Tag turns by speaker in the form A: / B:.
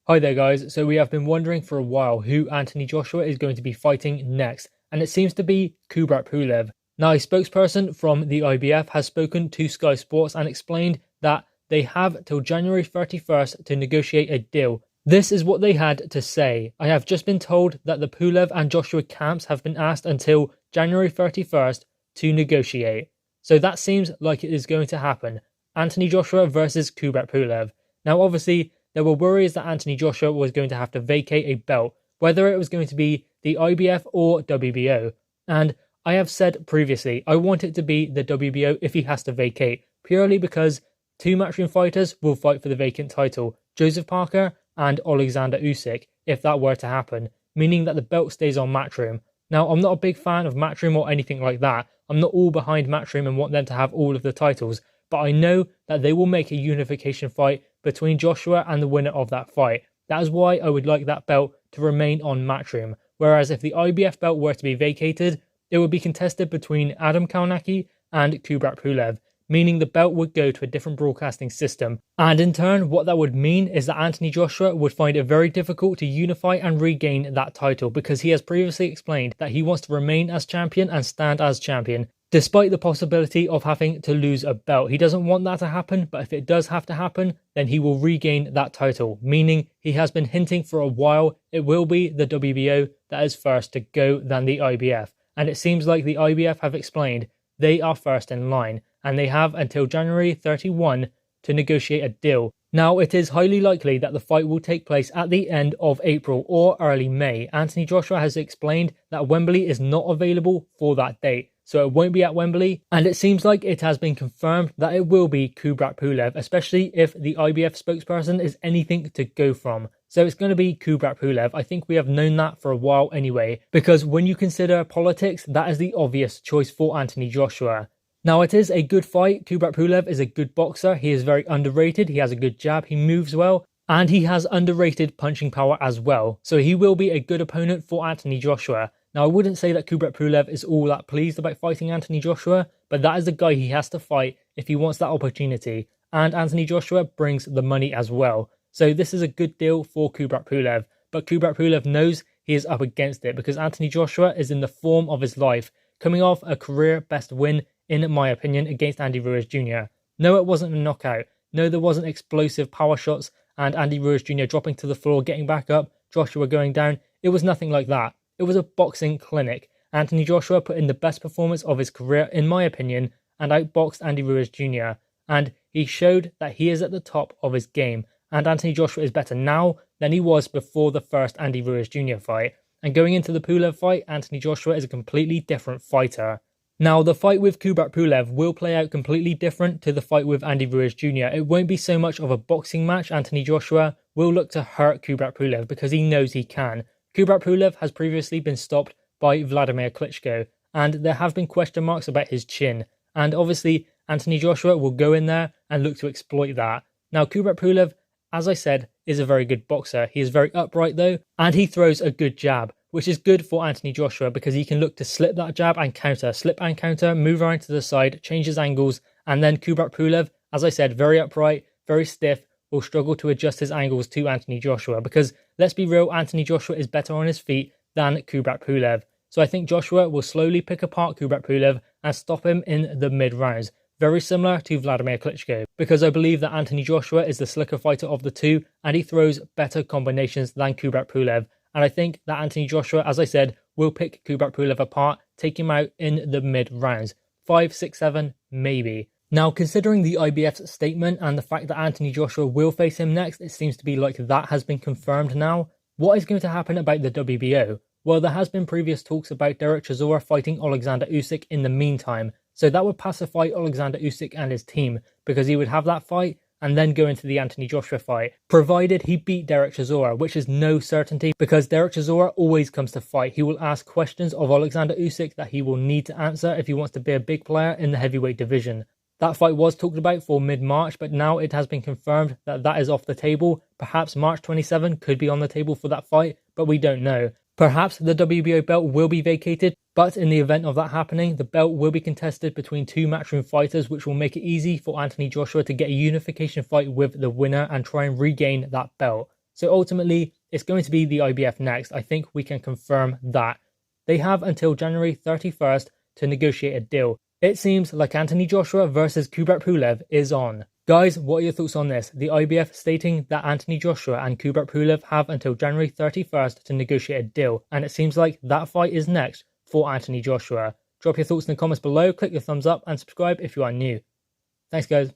A: Hi there guys, so we have been wondering for a while who Anthony Joshua is going to be fighting next, and it seems to be Kubrat Pulev. Now a spokesperson from the IBF has spoken to Sky Sports and explained that they have till January 31st to negotiate a deal. This is what they had to say. I have just been told that the Pulev and Joshua camps have been asked until January 31st to negotiate. So that seems like it is going to happen. Anthony Joshua versus Kubrat Pulev. Now obviously, there were worries that Anthony Joshua was going to have to vacate a belt, whether it was going to be the IBF or WBO. And I have said previously, I want it to be the WBO if he has to vacate, purely because two matchroom fighters will fight for the vacant title, Joseph Parker and Alexander Usyk, if that were to happen, meaning that the belt stays on Matchroom. Now, I'm not a big fan of Matchroom or anything like that. I'm not all behind Matchroom and want them to have all of the titles, but I know that they will make a unification fight between Joshua and the winner of that fight. That is why I would like that belt to remain on Matchroom. Whereas if the IBF belt were to be vacated, it would be contested between Adam Kalnacki and Kubrat Pulev, meaning the belt would go to a different broadcasting system. And in turn, what that would mean is that Anthony Joshua would find it very difficult to unify and regain that title, because he has previously explained that he wants to remain as champion and stand as champion, despite the possibility of having to lose a belt. He doesn't want that to happen, but if it does have to happen, then he will regain that title, meaning he has been hinting for a while it will be the WBO that is first to go than the IBF. And it seems like the IBF have explained they are first in line, and they have until January 31 to negotiate a deal. Now, it is highly likely that the fight will take place at the end of April or early May. Anthony Joshua has explained that Wembley is not available for that date, so it won't be at Wembley, and it seems like it has been confirmed that it will be Kubrat Pulev, especially if the IBF spokesperson is anything to go from. So it's going to be Kubrat Pulev. I think we have known that for a while anyway, because when you consider politics, that is the obvious choice for Anthony Joshua. Now, it is a good fight. Kubrat Pulev is a good boxer. He is very underrated. He has a good jab. He moves well. And he has underrated punching power as well. So he will be a good opponent for Anthony Joshua. Now, I wouldn't say that Kubrat Pulev is all that pleased about fighting Anthony Joshua, but that is the guy he has to fight if he wants that opportunity. And Anthony Joshua brings the money as well. So this is a good deal for Kubrat Pulev. But Kubrat Pulev knows he is up against it, because Anthony Joshua is in the form of his life, coming off a career best win, in my opinion, against Andy Ruiz Jr. No, it wasn't a knockout. No, there wasn't explosive power shots and Andy Ruiz Jr. dropping to the floor, getting back up, Joshua going down. It was nothing like that. It was a boxing clinic. Anthony Joshua put in the best performance of his career, in my opinion, and outboxed Andy Ruiz Jr. And he showed that he is at the top of his game. And Anthony Joshua is better now than he was before the first Andy Ruiz Jr. fight. And going into the Pulev fight, Anthony Joshua is a completely different fighter. Now, the fight with Kubrat Pulev will play out completely different to the fight with Andy Ruiz Jr. It won't be so much of a boxing match. Anthony Joshua will look to hurt Kubrat Pulev because he knows he can. Kubrat Pulev has previously been stopped by Vladimir Klitschko, and there have been question marks about his chin. And obviously, Anthony Joshua will go in there and look to exploit that. Now, Kubrat Pulev, as I said, is a very good boxer. He is very upright though, and he throws a good jab, which is good for Anthony Joshua because he can look to slip that jab and counter, slip and counter, move around to the side, change his angles, and then Kubrat Pulev, as I said, very upright, very stiff, will struggle to adjust his angles to Anthony Joshua because, let's be real, Anthony Joshua is better on his feet than Kubrat Pulev. So I think Joshua will slowly pick apart Kubrat Pulev and stop him in the mid-rounds. Very similar to Vladimir Klitschko, because I believe that Anthony Joshua is the slicker fighter of the two and he throws better combinations than Kubrat Pulev. And I think that Anthony Joshua, as I said, will pick Kubrat Pulev apart, take him out in the mid-rounds. 5, 6, 7, maybe. Now, considering the IBF's statement and the fact that Anthony Joshua will face him next, it seems to be like that has been confirmed now. What is going to happen about the WBO? Well, there has been previous talks about Derek Chisora fighting Alexander Usyk in the meantime. So that would pacify Alexander Usyk and his team, because he would have that fight and then go into the Anthony Joshua fight, provided he beat Derek Chisora, which is no certainty because Derek Chisora always comes to fight. He will ask questions of Alexander Usyk that he will need to answer if he wants to be a big player in the heavyweight division. That fight was talked about for mid-March, but now it has been confirmed that that is off the table. Perhaps March 27 could be on the table for that fight, but we don't know. Perhaps the WBO belt will be vacated, but in the event of that happening, the belt will be contested between two matchroom fighters, which will make it easy for Anthony Joshua to get a unification fight with the winner and try and regain that belt. So ultimately, it's going to be the IBF next. I think we can confirm that. They have until January 31st to negotiate a deal. It seems like Anthony Joshua versus Kubrat Pulev is on. Guys, what are your thoughts on this? The IBF stating that Anthony Joshua and Kubrat Pulev have until January 31st to negotiate a deal, and it seems like that fight is next for Anthony Joshua. Drop your thoughts in the comments below, click the thumbs up, and subscribe if you are new. Thanks, guys.